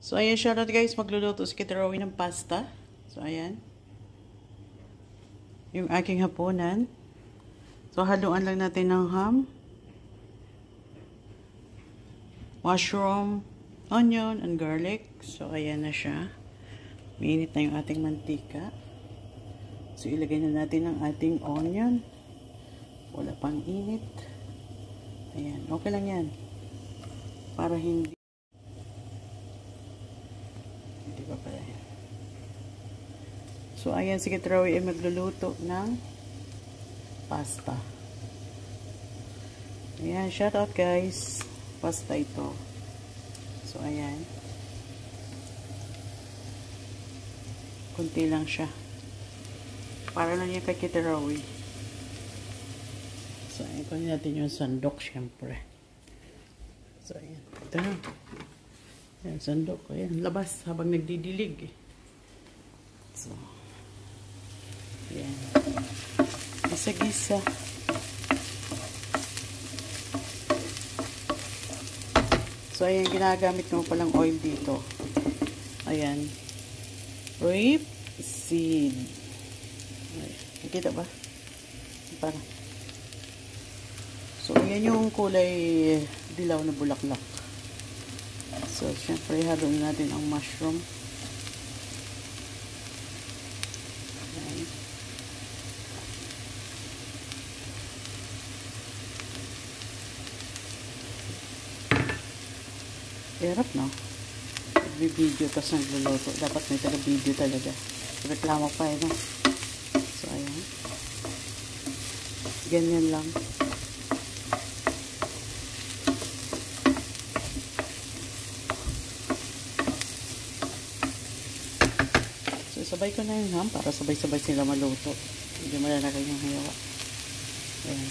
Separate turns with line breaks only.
So, ayan, shoutout guys. Magluluto si Kitarowi ng pasta. So, ayan. Yung aking hapunan. So, haluan lang natin ng ham, mushroom, onion, and garlic. So, ayan na siya. Mainit na yung ating mantika. So, ilagay na natin ang ating onion. Wala pang init. Ayan. Okay lang yan. Para hindi ba pala yan. So, ayan, si Kitarowi ay magluluto ng pasta. Ayan, shout out guys. Pasta ito. So, ayan. Kunti lang siya. Para lang yan kay Kitarowi. So, ayan, kunin natin yung sandok, syempre. So, ayan. Ito na. Ayan, sandok. Ayan, labas habang nagdidilig. So, ayan. Gisa-gisa. So, ayan, ginagamit mo palang oil dito. Ayan. Rape seed. Nakita ba? Para. So, ayan yung kulay dilaw na bulaklak. So, syempre, haluin natin ang mushroom. Ayan. Hirap, no? Nag-video tapos nagluluto. Dapat may taga-video talaga. Reklamo pa, no? So, ayan. Ganyan lang. Sabay ko na yung ham para sabay-sabay sila maluto. Hindi malalagay yung hiyawa. Ayan.